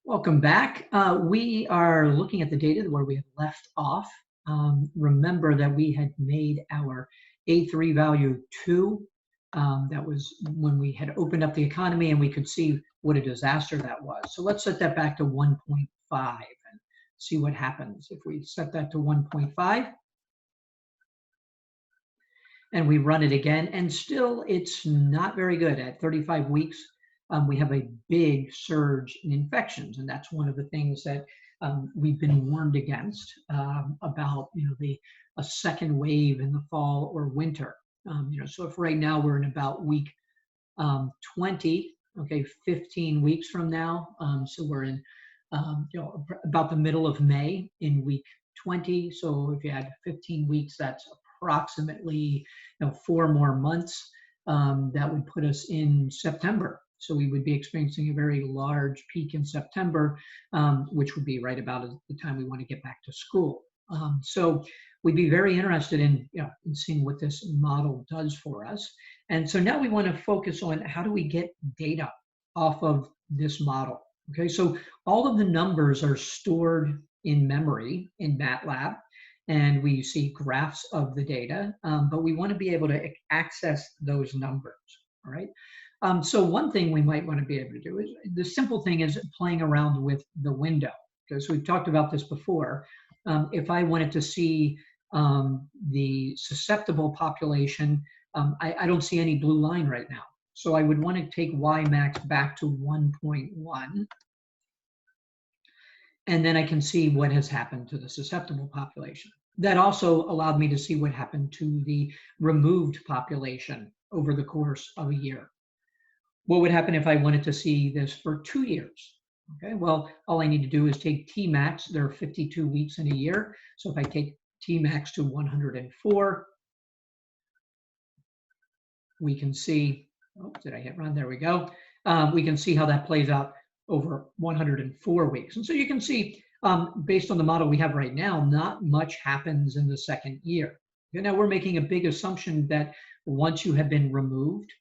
Welcome back. We are looking at the data where we had left off. Remember that we had made our A3 value 2. That was when we had opened up the economy and we could see what a disaster that was. So let's set that back to 1.5 and see what happens. If we set that to 1.5 and we run it again, and still it's not very good. At 35 weeks, we have a big surge in infections, and that's one of the things that we've been warned against about, a second wave in the fall or winter. So if right now we're in about week 20, okay, 15 weeks from now, so we're in about the middle of May in week 20. So if you had 15 weeks, that's approximately 4 more months. That would put us in September. So we would be experiencing a very large peak in September, which would be right about the time we want to get back to school. So we'd be very interested in seeing what this model does for us. And so now we want to focus on how do we get data off of this model. Okay, so all of the numbers are stored in memory in MATLAB, and we see graphs of the data, but we want to be able to access those numbers, all right? So one thing we might want to be able to do is, the simple thing is playing around with the window, because we've talked about this before. If I wanted to see the susceptible population, I don't see any blue line right now. So I would want to take Y max back to 1.1. And then I can see what has happened to the susceptible population. That also allowed me to see what happened to the removed population over the course of a year. What would happen if I wanted to see this for 2 years? Okay, well, all I need to do is take T max. There are 52 weeks in a year. So if I take T max to 104, we can see, oh, did I hit run? There we go. We can see how that plays out over 104 weeks. And so you can see, based on the model we have right now, not much happens in the second year. Now we're making a big assumption that once you have been removed,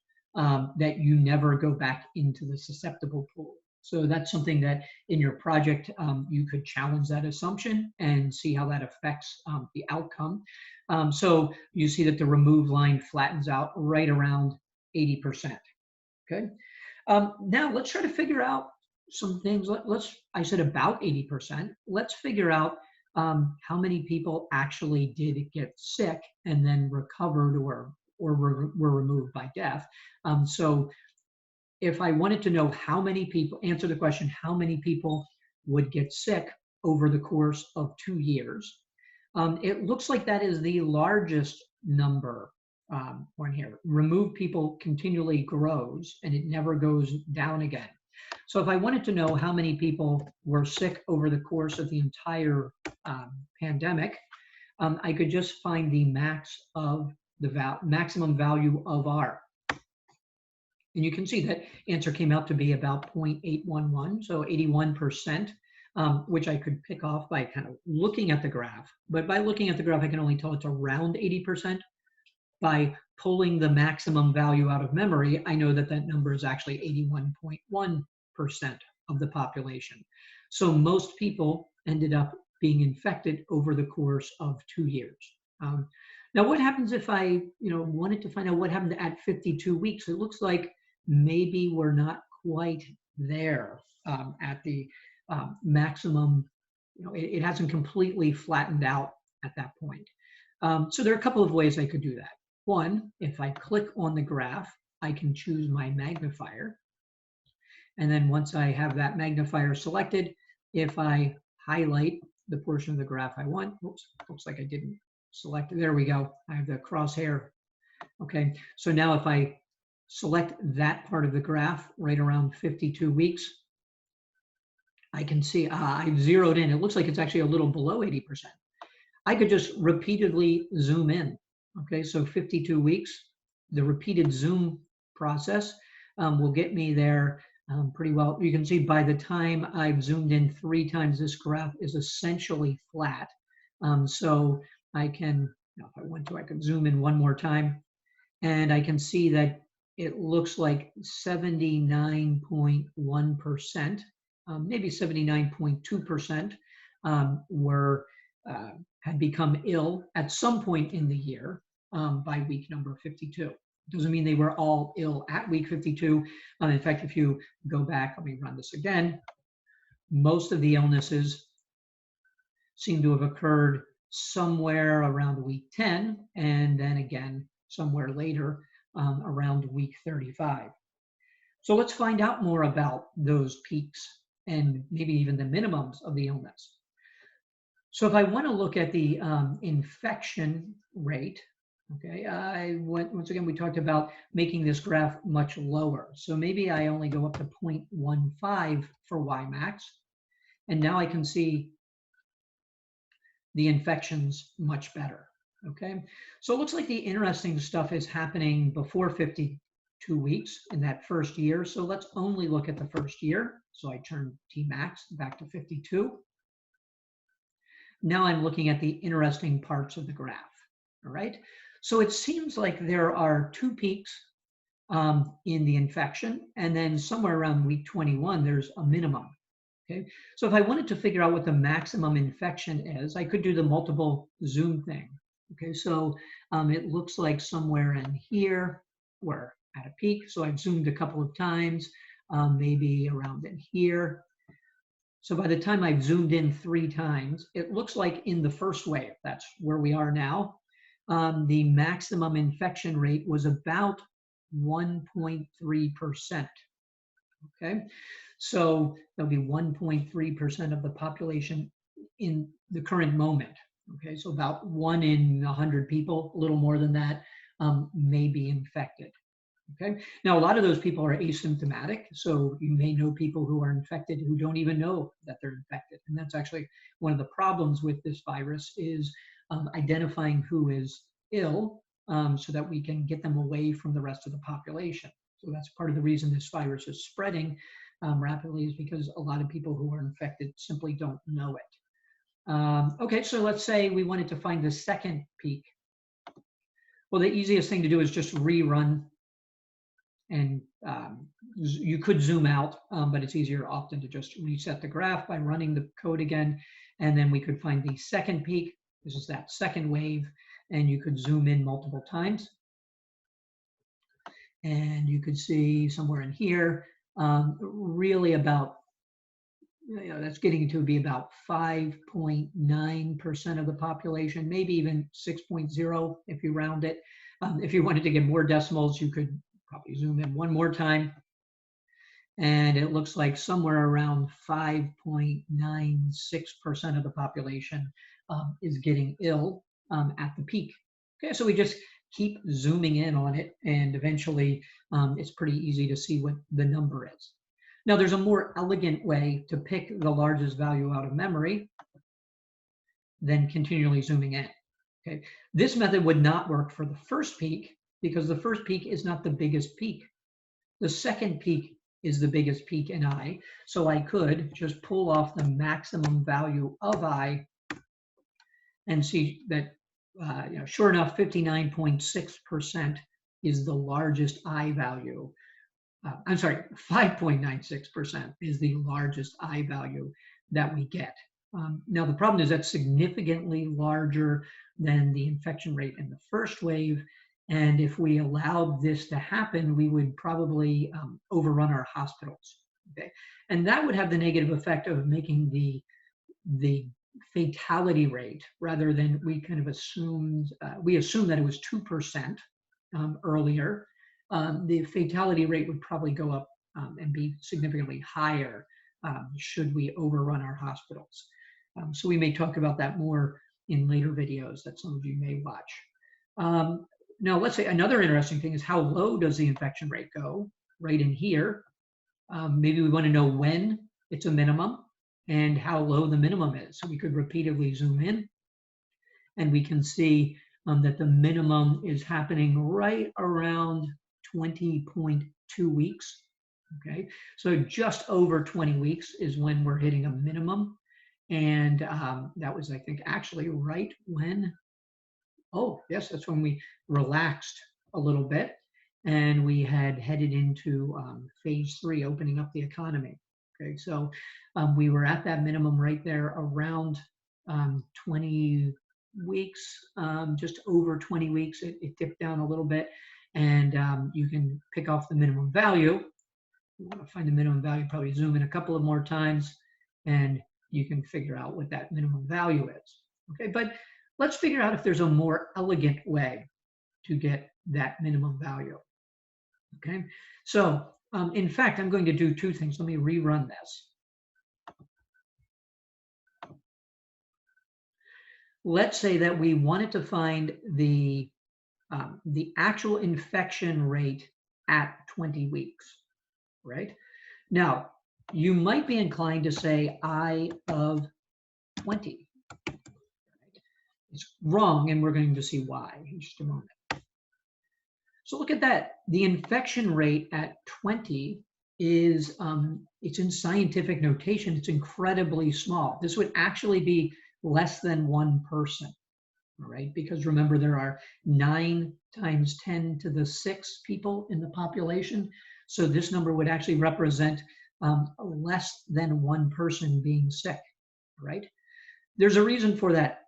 that you never go back into the susceptible pool. So that's something that in your project, you could challenge that assumption and see how that affects the outcome. So you see that the remove line flattens out right around 80%. Okay. Now let's try to figure out some things. I said about 80%. Let's figure out how many people actually did get sick and then recovered or were removed by death. So if I wanted to know how many people, answer the question, how many people would get sick over the course of 2 years, it looks like that is the largest number on here. Removed people continually grows and it never goes down again. So if I wanted to know how many people were sick over the course of the entire pandemic, I could just find the max of the maximum value of R. And you can see that answer came out to be about 0.811, so 81%, which I could pick off by kind of looking at the graph. But by looking at the graph, I can only tell it's around 80%. By pulling the maximum value out of memory, I know that that number is actually 81.1% of the population. So most people ended up being infected over the course of 2 years. Now, what happens if I, wanted to find out what happened at 52 weeks? It looks like maybe we're not quite there at the maximum. It hasn't completely flattened out at that point. So there are a couple of ways I could do that. One, if I click on the graph, I can choose my magnifier. And then once I have that magnifier selected, if I highlight the portion of the graph I want, oops, looks like I didn't select it. There we go. I have the crosshair. Okay, so now if I select that part of the graph right around 52 weeks, I can see I've zeroed in. It looks like it's actually a little below 80%. I could just repeatedly zoom in. Okay, so 52 weeks, the repeated zoom process will get me there pretty well. You can see by the time I've zoomed in 3 times, this graph is essentially flat. So I can, if I want to, I could zoom in one more time, and I can see that it looks like 79.1% maybe 79.2% were had become ill at some point in the year by week number 52. Doesn't mean they were all ill at week 52. In fact, if you go back, let me run this again. Most of the illnesses seem to have occurred somewhere around week 10, and then again somewhere later around week 35. So let's find out more about those peaks and maybe even the minimums of the illness. So if I want to look at the infection rate, okay, once again, we talked about making this graph much lower. So maybe I only go up to 0.15 for Ymax, and now I can see the infections much better, okay? So it looks like the interesting stuff is happening before 52 weeks in that first year. So let's only look at the first year. So I turn Tmax back to 52. Now I'm looking at the interesting parts of the graph, all right? So it seems like there are two peaks in the infection, and then somewhere around week 21, there's a minimum. Okay, so if I wanted to figure out what the maximum infection is, I could do the multiple zoom thing. Okay, so it looks like somewhere in here we're at a peak. So I've zoomed a couple of times, maybe around in here. So by the time I've zoomed in 3 times, it looks like in the first wave, that's where we are now, the maximum infection rate was about 1.3%. Okay, so there'll be 1.3% of the population in the current moment. Okay, so about 1 in 100 people, a little more than that, may be infected. Okay, now a lot of those people are asymptomatic, so you may know people who are infected who don't even know that they're infected, and that's actually one of the problems with this virus is identifying who is ill so that we can get them away from the rest of the population. So that's part of the reason this virus is spreading rapidly, is because a lot of people who are infected simply don't know it. Okay, so let's say we wanted to find the second peak. Well, the easiest thing to do is just rerun, and you could zoom out, but it's easier often to just reset the graph by running the code again, and then we could find the second peak. This is that second wave, and you could zoom in multiple times. And you could see somewhere in here, really about, that's getting to be about 5.9% of the population, maybe even 6.0 if you round it. If you wanted to get more decimals, you could probably zoom in one more time. And it looks like somewhere around 5.96% of the population is getting ill at the peak. Okay, so we just keep zooming in on it, and eventually it's pretty easy to see what the number is. Now, there's a more elegant way to pick the largest value out of memory than continually zooming in. Okay, this method would not work for the first peak because the first peak is not the biggest peak. The second peak is the biggest peak in I, so I could just pull off the maximum value of I and see that sure enough, 59.6% is the largest I value. I'm sorry, 5.96% is the largest I value that we get. Now, the problem is that's significantly larger than the infection rate in the first wave. And if we allowed this to happen, we would probably overrun our hospitals. Okay? And that would have the negative effect of making the fatality rate, rather than we kind of assumed, we assumed that it was 2% earlier. The fatality rate would probably go up and be significantly higher should we overrun our hospitals. So we may talk about that more in later videos that some of you may watch. Now, let's say another interesting thing is how low does the infection rate go? Right in here. Maybe we want to know when it's a minimum and how low the minimum is. So we could repeatedly zoom in, and we can see that the minimum is happening right around 20.2 weeks. Okay, so just over 20 weeks is when we're hitting a minimum. And that was, I think, actually right when, oh, yes, that's when we relaxed a little bit and we had headed into phase 3, opening up the economy. Okay, so we were at that minimum right there around 20 weeks, just over 20 weeks. It dipped down a little bit, and you can pick off the minimum value. You want to find the minimum value, probably zoom in a couple of more times, and you can figure out what that minimum value is. Okay, but let's figure out if there's a more elegant way to get that minimum value. Okay, so in fact, I'm going to do two things. Let me rerun this. Let's say that we wanted to find the actual infection rate at 20 weeks, right? Now, you might be inclined to say I of 20. It's wrong, and we're going to see why in just a moment. So look at that. The infection rate at 20 is, it's in scientific notation, it's incredibly small. This would actually be less than one person, all right? Because remember, there are 9 times 10 to the 6 people in the population. So this number would actually represent less than one person being sick, right? There's a reason for that.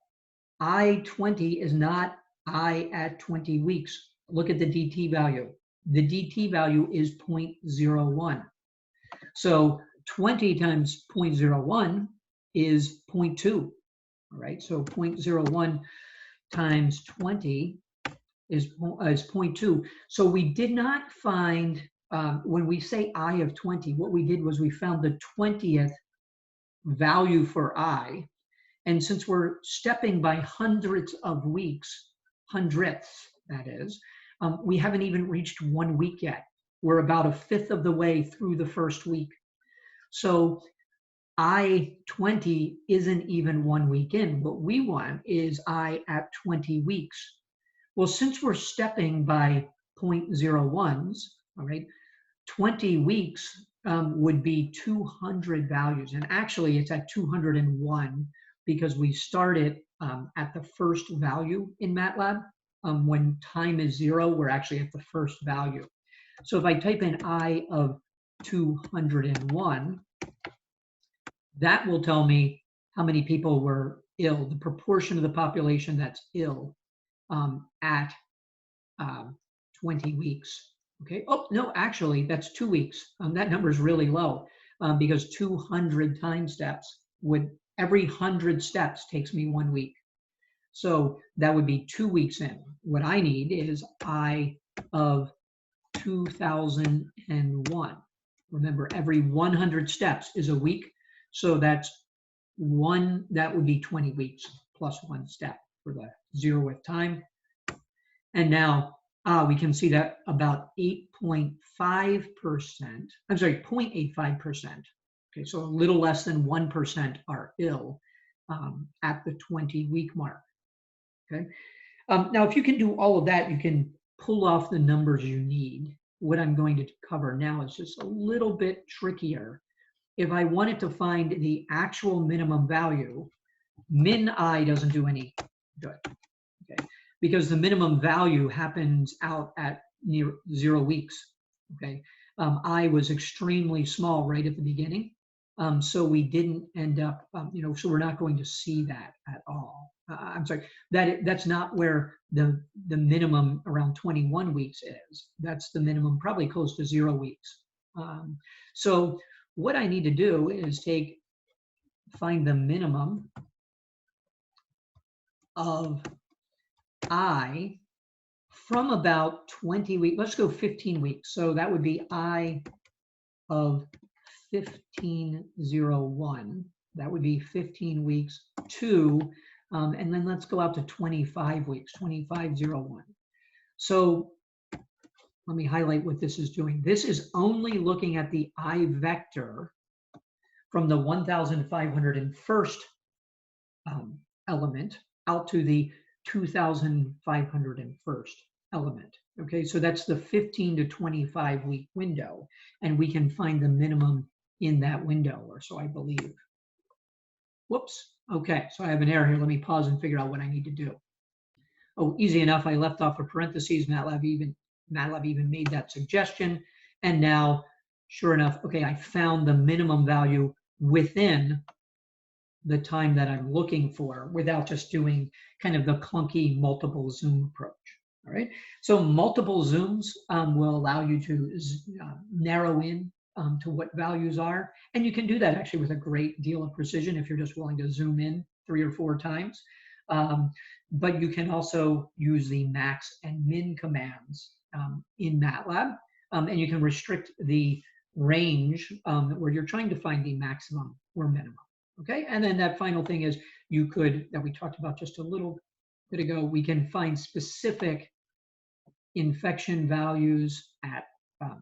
I-20 is not I at 20 weeks. Look at the DT value. The DT value is 0.01. So 20 times 0.01 is 0.2, all right? So 0.01 times 20 is 0.2. So we did not find, when we say I of 20, what we did was we found the 20th value for I. And since we're stepping by hundreds of weeks, hundredths, that is, we haven't even reached 1 week yet. We're about a fifth of the way through the first week. So I-20 isn't even 1 week in. What we want is I at 20 weeks. Well, since we're stepping by 0.01s, all right, 20 weeks would be 200 values. And actually, it's at 201 because we started at the first value in MATLAB. When time is 0, we're actually at the first value. So if I type in I of 201, that will tell me how many people were ill, the proportion of the population that's ill at 20 weeks. Okay. Oh, no, actually, that's 2 weeks. That number is really low because 200 time steps would, every 100 steps takes me 1 week. So that would be 2 weeks in. What I need is I of 2001. Remember, every 100 steps is a week. So that would be 20 weeks plus 1 step for the 0th time. And now we can see that about 8.5%, I'm sorry, 0.85%. Okay, so a little less than 1% are ill at the 20-week mark. Okay. Now, if you can do all of that, you can pull off the numbers you need. What I'm going to cover now is just a little bit trickier. If I wanted to find the actual minimum value, min I doesn't do any good, okay? Because the minimum value happens out at near 0 weeks, okay? I was extremely small right at the beginning, so we didn't end up, so we're not going to see that at all. I'm sorry, that's not where the minimum around 21 weeks is. That's the minimum probably close to 0 weeks. So what I need to do is find the minimum of I from about 20 weeks. Let's go 15 weeks. So that would be I of 1501. That would be 15 weeks to, and then let's go out to 25 weeks, 2501. So let me highlight what this is doing. This is only looking at the I vector from the 1501st element out to the 2501st element. Okay, so that's the 15 to 25 week window, and we can find the minimum in that window, or so I believe. Whoops. Okay, so I have an error here. Let me pause and figure out what I need to do. Oh, easy enough. I left off a parentheses. MATLAB even made that suggestion, and now sure enough, okay, I found the minimum value within the time that I'm looking for without just doing kind of the clunky multiple zoom approach. All right. So multiple zooms will allow you to narrow in to what values are. And you can do that actually with a great deal of precision if you're just willing to zoom in 3 or 4 times. But you can also use the max and min commands in MATLAB. And you can restrict the range where you're trying to find the maximum or minimum. Okay, and then that final thing is you could, that we talked about just a little bit ago, we can find specific infection values at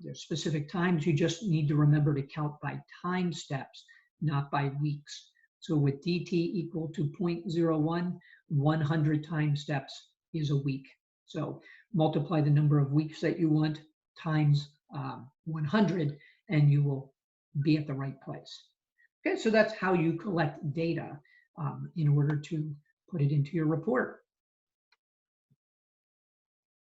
there's specific times. You just need to remember to count by time steps, not by weeks. So with dt equal to 0.01, 100 time steps is a week. So multiply the number of weeks that you want times 100, and you will be at the right place. Okay, so that's how you collect data in order to put it into your report.